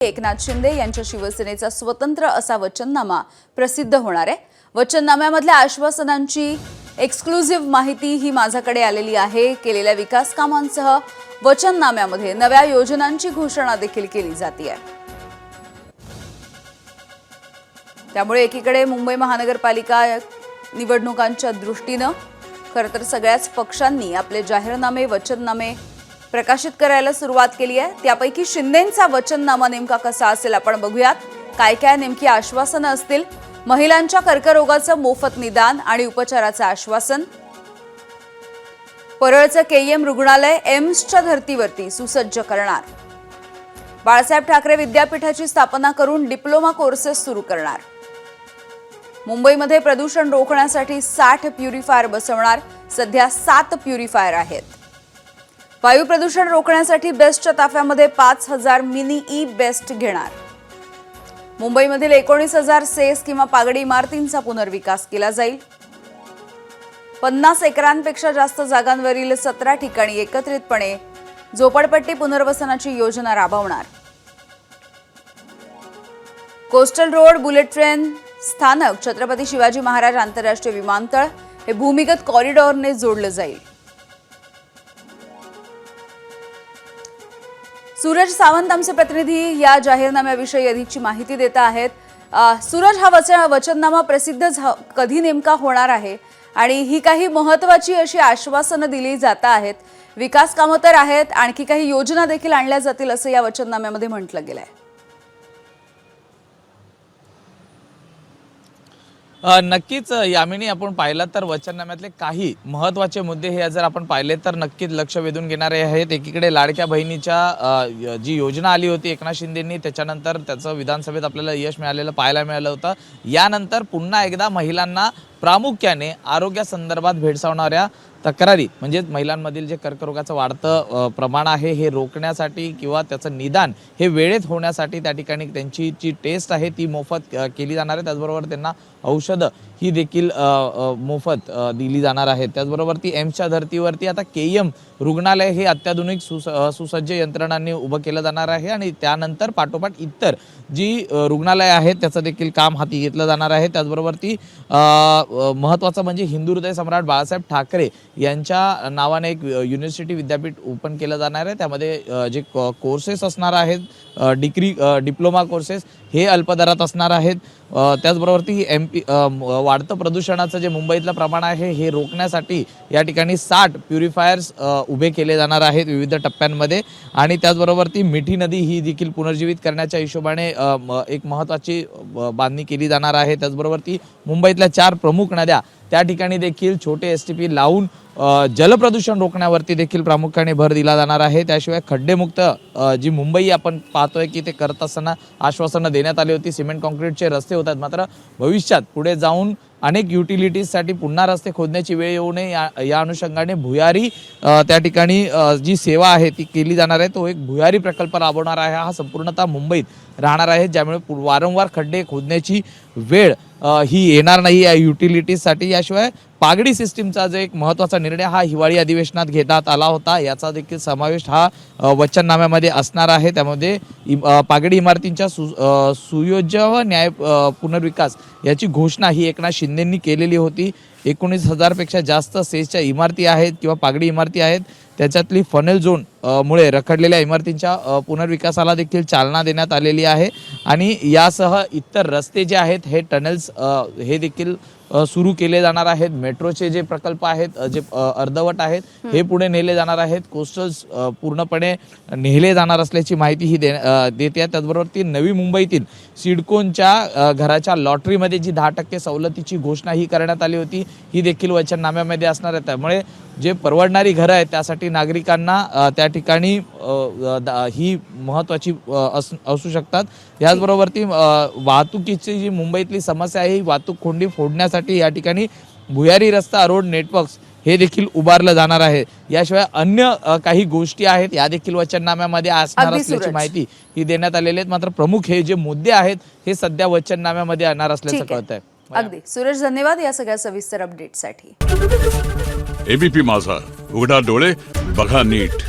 एकनाथ शिंदे यांच्या शिवसेनेचा स्वतंत्र असा वचननामा प्रसिद्ध होणार आहे। वचननाम्यामधल्या आश्वासनांची एक्सक्लुझिव्ह माहिती ही माझ्याकडे आलेली आहे। केलेल्या विकास कामांसह वचननाम्यामध्ये नव्या योजनांची घोषणा देखील केली जाते। त्यामुळे एकीकडे मुंबई महानगरपालिका निवडणुकांच्या दृष्टीने खरं तर सगळ्याच पक्षांनी आपले जाहीरनामे वचननामे प्रकाशित करायला सुरुवात केली आहे। त्यापैकी शिंदेंचा वचननामा नेमका कसा असेल आपण बघूयात। काय काय नेमकी आश्वासनं असतील? महिलांच्या कर्करोगाचं मोफत निदान आणि उपचाराचं आश्वासन, परळचं केईएम रुग्णालय एम्सच्या धर्तीवरती सुसज्ज करणार, बाळासाहेब ठाकरे विद्यापीठाची स्थापना करून डिप्लोमा कोर्सेस सुरू करणार, मुंबईमध्ये प्रदूषण रोखण्यासाठी 60 प्युरिफायर बसवणार, सध्या 7 प्युरिफायर आहेत, वायू प्रदूषण रोखण्यासाठी बेस्टच्या ताफ्यामध्ये 5000 मिनी ई बेस्ट घेणार, मुंबईमधील 19,000 सेस किंवा पागडी इमारतींचा पुनर्विकास केला जाईल, 50 एकरांपेक्षा जास्त जागांवरील 17 ठिकाणी एकत्रितपणे झोपडपट्टी पुनर्वसनाची योजना राबवणार, कोस्टल रोड बुलेट ट्रेन स्थानक छत्रपती शिवाजी महाराज आंतरराष्ट्रीय विमानतळ हे भूमिगत कॉरिडॉरने जोडलं जाईल। सूरज सावंत आमचे प्रतिनिधी या जाहीरनाम्याविषयी अधिकची माहिती देत आहेत। सूरज, हा वचननामा प्रसिद्ध कधी नेमका होणार आहे आणि ही काही महत्त्वाची अशी आश्वासनं दिली जात आहेत, विकास कामं तर आहेत, आणखी काही योजना देखील आणल्या जातील असं या वचननाम्यामध्ये म्हटलं गेलंय। नक्कीच यामिनी, आपण पाहिलं तर वचननाम्यातले काही महत्त्वाचे मुद्दे हे जर आपण पाहिले तर नक्कीच लक्ष वेधून घेणारे आहेत। एकीकडे लाडक्या बहिणीच्या जी योजना आली होती एकनाथ शिंदेंनी, त्याच्यानंतर त्याचं विधानसभेत आपल्याला यश पाहायला मिळालं होतं। यानंतर पुन्हा एकदा महिलांना प्रामुख्याने आरोग्यासंदर्भात भेडसावणाऱ्या तक्रारी म्हणजे महिलांमधील जे कर्करोगाचं वाढतं प्रमाण आहे हे रोखण्यासाठी किंवा त्याचं निदान हे वेळेत होण्यासाठी त्या ठिकाणी त्यांची जी टेस्ट आहे ती मोफत केली जाणार आहे। त्याचबरोबर त्यांना औषधं ही देखील मोफत दिली जाणार आहेत। त्याचबरोबर ती एम्सच्या धर्तीवरती आता केईएम रुग्णालय हे अत्याधुनिक सुसज्ज यंत्रणांनी उभं केलं जाणार आहे आणि त्यानंतर पाठोपाठ इतर जी रुग्णालय आहेत त्याचं देखील काम हाती घेतलं जाणार आहे। त्याचबरोबर ती महत्त्वाचं म्हणजे हिंदू हृदय सम्राट बाळासाहेब ठाकरे यांच्या नावाने एक युनिव्हर्सिटी विद्यापीठ ओपन केलं जाणार आहे। त्यामध्ये जे कोर्सेस असणार आहेत डिप्लोमा कोर्सेस हे अल्पदरात असणार आहेत। त्याचबरोबर ती वाढतं प्रदूषणाचं जे मुंबईतलं प्रमाण आहे हे रोखण्यासाठी या ठिकाणी 60 प्युरिफायर्स उभे केले जाणार आहेत विविध टप्प्यांमध्ये आणि त्याचबरोबर ती मिठी नदी ही देखील पुनर्जीवित करण्याच्या हिशोबाने एक महत्त्वाची बांधणी केली जाणार आहे। त्याचबरोबर ती मुंबईतल्या 4 प्रमुख नद्या त्या ठिकाणी देखील छोटे एसटीपी लावून जलप्रदूषण रोखण्यावरती देखील प्रामुख्याने भर दिला जाणार आहे। त्याशिवाय खड्डेमुक्त जी मुंबई आपण पाहतोय की ते करत असताना आश्वासनं देण्यात आली होती, सिमेंट कॉन्क्रीटचे रस्ते होतात, मात्र भविष्यात पुढे जाऊन अनेक युटिलिटीजसाठी पुन्हा रस्ते खोदण्याची वेळ येऊ नये या अनुषंगाने भुयारी त्या ठिकाणी जी सेवा आहे ती केली जाणार आहे। तो एक भुयारी प्रकल्प राबवणार आहे हा संपूर्णतः मुंबईत राहणार आहे, ज्यामुळे वारंवार खड्डे खोदण्याची वेळ ही येणार नाही या युटिलिटीजसाठी। याशिवाय पागडी सिस्टीमचा जो एक महत्त्वाचा निर्णय हा हिवाळी अधिवेशनात घेण्यात आला होता याचा देखील समावेश हा वचननाम्यामध्ये असणार आहे। त्यामध्ये पागडी इमारतींच्या सुयोज्य व न्याय पुनर्विकास याची घोषणा ही एकनाथ शिंदेंनी केलेली होती। 19,000 पेक्षा जास्त सेसच्या इमारती आहेत किंवा पागडी इमारती आहेत, त्याच्यातली फनेल झोन मुळे रखडलेल्या इमारतींच्या पुनर्विकासाला देखील चालना देण्यात आलेली आहे आणि यासह इतर रस्ते जे आहेत हे टनेल्स हे देखील सुरू केले जाणार आहेत। मेट्रोचे जे प्रकल्प आहेत जे अर्धवट आहेत हे पुढे नेले जाणार आहेत, कोस्टल्स पूर्णपणे नेले जाणार असल्याची माहिती ही देते। त्याचबरोबर ती नवी मुंबईतील सिडकोनच्या घराच्या लॉटरीमध्ये जी 10% सवलतीची घोषणा ही करण्यात आली होती ही देखील वचननाम्यामध्ये असणार आहे। त्यामुळे जे परवडणारी घरं आहेत त्यासाठी नागरिकांना त्या ठिकाणी ही महत्त्वाची असू शकतात। याचबरोबर ती वाहतुकीची जी मुंबईतली समस्या आहे ही वाहतूक कोंडी फोडण्यासाठी या ठिकाणी भुयारी रस्ता रोड नेटवर्क्स हे देखील उभारलं जाणार आहे। याशिवाय अन्य काही गोष्टी आहेत या देखील वचननाम्यामध्ये असणार असल्याची माहिती ही देण्यात आलेली आहे। मात्र प्रमुख हे जे मुद्दे आहेत हे सध्या वचननाम्यामध्ये येणार असल्याचं कळतंय। अगदी सूरज, धन्यवाद या सगळ्या सविस्तर अपडेटसाठी। एबीपी माझा, उघडा डोळे बघा नीट।